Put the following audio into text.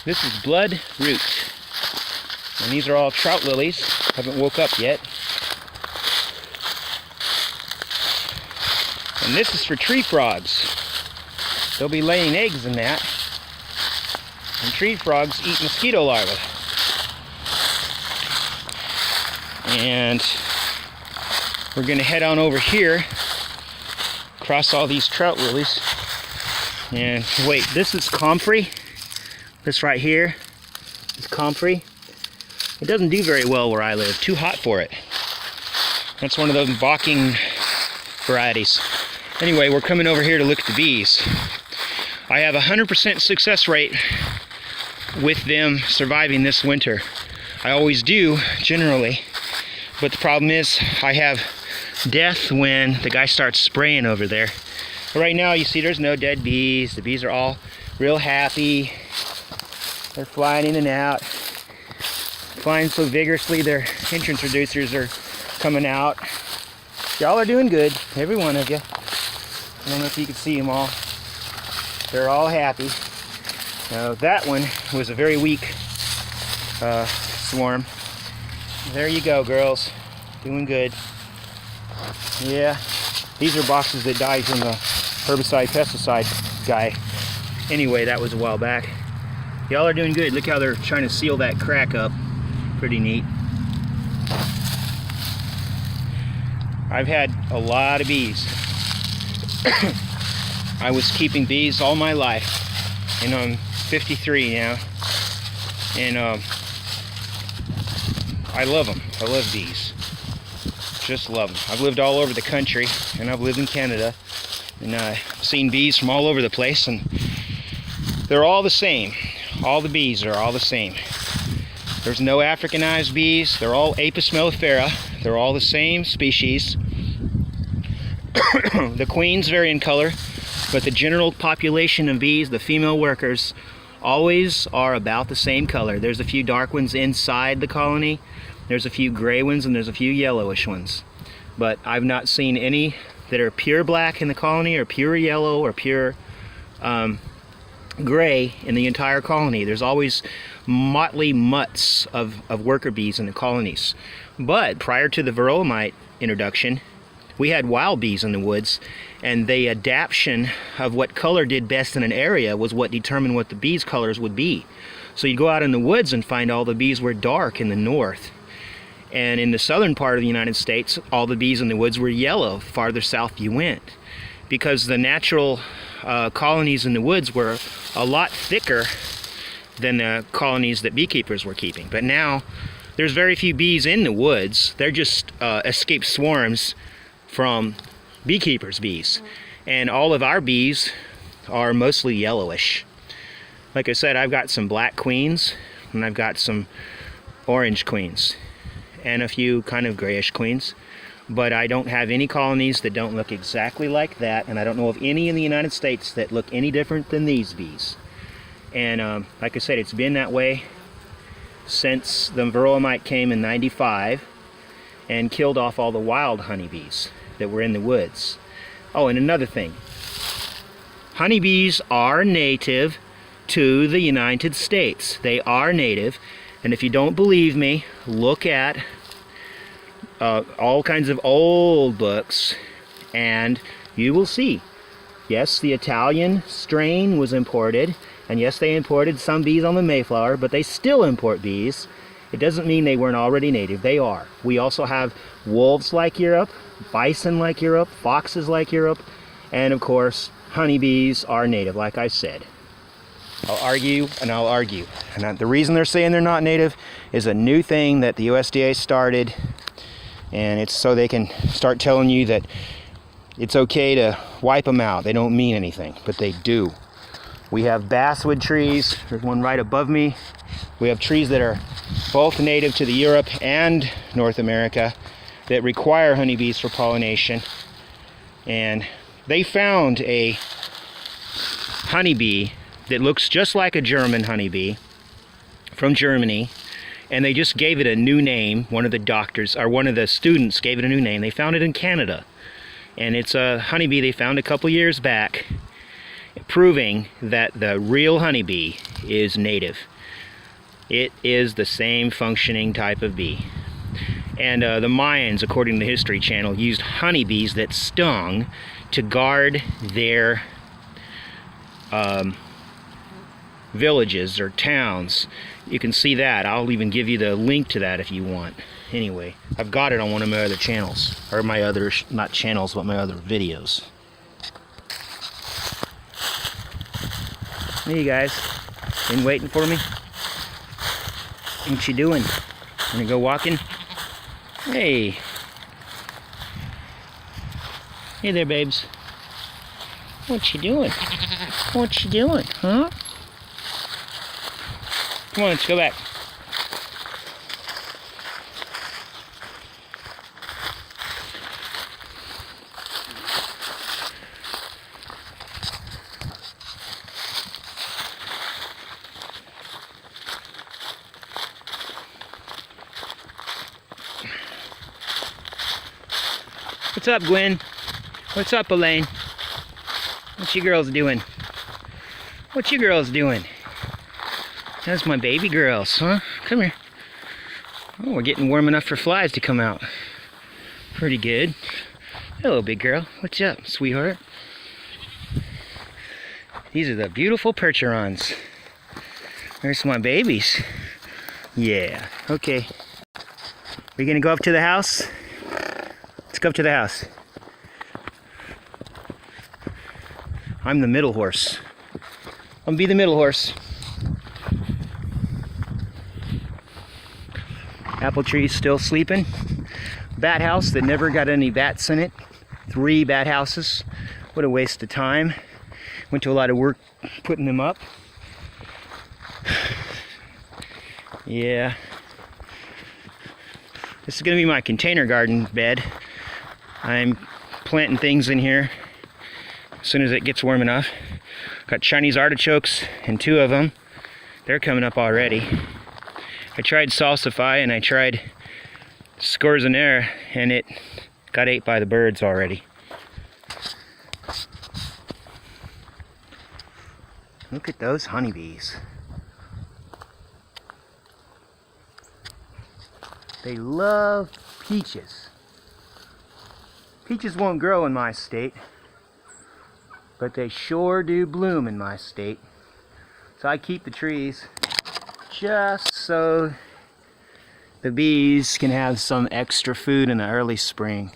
This is blood root. And these are all trout lilies. Haven't woke up yet. And this is for tree frogs. They'll be laying eggs in that. And tree frogs eat mosquito larvae. And we're going to head on over here, across all these trout lilies. And wait, this is comfrey. This right here is comfrey. It doesn't do very well where I live. Too hot for it. That's one of those balking varieties. Anyway, we're coming over here to look at the bees. I have a 100% success rate with them surviving this winter. I always do, generally. But the problem is, I have death when the guy starts spraying over there. But right now, you see there's no dead bees. The bees are all real happy. They're flying in and out. Flying so vigorously, their entrance reducers are coming out. Y'all are doing good, every one of you. I don't know if you can see them all. They're all happy. Now that one was a very weak swarm. There you go, girls. Doing good. Yeah, these are boxes that died from the herbicide, pesticide guy. Anyway, that was a while back. Y'all are doing good. Look how they're trying to seal that crack up. Pretty neat. I've had a lot of bees. I was keeping bees all my life. And I'm 53 now. And I love them. I love bees. Just love them. I've lived all over the country, and I've lived in Canada. And I've seen bees from all over the place, and they're all the same. All the bees are all the same. There's no Africanized bees. They're all Apis mellifera. They're all the same species. The queens vary in color, but the general population of bees, the female workers, always are about the same color. There's a few dark ones inside the colony. There's a few gray ones, and there's a few yellowish ones. But I've not seen any that are pure black in the colony, or pure yellow, or pure gray in the entire colony. There's always motley mutts of worker bees in the colonies. But prior to the varroa mite introduction, we had wild bees in the woods, and the adaptation of what color did best in an area was what determined what the bees' colors would be. So you'd go out in the woods and find all the bees were dark in the north. And in the southern part of the United States, all the bees in the woods were yellow, farther south you went. Because the natural colonies in the woods were a lot thicker than the colonies that beekeepers were keeping. But now, there's very few bees in the woods. They're just escaped swarms from beekeepers' bees. And all of our bees are mostly yellowish. Like I said, I've got some black queens, and I've got some orange queens, and a few kind of grayish queens. But I don't have any colonies that don't look exactly like that, and I don't know of any in the United States that look any different than these bees. And like I said, it's been that way since the varroa mite came in '95 and killed off all the wild honeybees that were in the woods. Oh, and another thing. Honeybees are native to the United States. They are native. And if you don't believe me, look at all kinds of old books, and you will see. Yes, the Italian strain was imported, and yes, they imported some bees on the Mayflower, but they still import bees. It doesn't mean they weren't already native. They are. We also have wolves like Europe, bison like Europe, foxes like Europe, and of course, honeybees are native, like I said. I'll argue and I'll argue. And the reason they're saying they're not native is a new thing that the USDA started, and it's so they can start telling you that it's okay to wipe them out. They don't mean anything, but they do. We have basswood trees. There's one right above me. We have trees that are both native to the Europe and North America that require honeybees for pollination. And they found a honeybee that looks just like a German honeybee from Germany, and they just gave it a new name. One of the doctors, or one of the students gave it a new name. They found it in Canada, and it's a honeybee they found a couple years back, proving that the real honeybee is native. It is the same functioning type of bee. And the Mayans, according to the History Channel, used honeybees that stung to guard their villages or towns. You can see that. I'll even give you the link to that if you want. Anyway, I've got it on one of my other channels. Or my other, not channels, but my other videos. Hey, you guys. Been waiting for me? What you doing? Wanna go walking? Hey. Hey there, babes. What you doing? What you doing, huh? Come on, let's go back. What's up, Gwen? What's up, Elaine? What you girls doing? What you girls doing? That's my baby girls, huh? Come here. Oh, we're getting warm enough for flies to come out. Pretty good. Hello, big girl. What's up, sweetheart? These are the beautiful percherons. There's my babies. Yeah, okay. We gonna go up to the house? Let's go up to the house. I'm the middle horse. I'm gonna be the middle horse. Apple tree's still sleeping. Bat house that never got any bats in it. 3 bat houses. What a waste of time. Went to a lot of work putting them up. Yeah. This is gonna be my container garden bed. I'm planting things in here as soon as it gets warm enough. Got Chinese artichokes and 2 of them. They're coming up already. I tried salsify and I tried scorzonera and it got ate by the birds already. Look at those honeybees. They love peaches. Peaches won't grow in my state, but they sure do bloom in my state. So I keep the trees just so the bees can have some extra food in the early spring.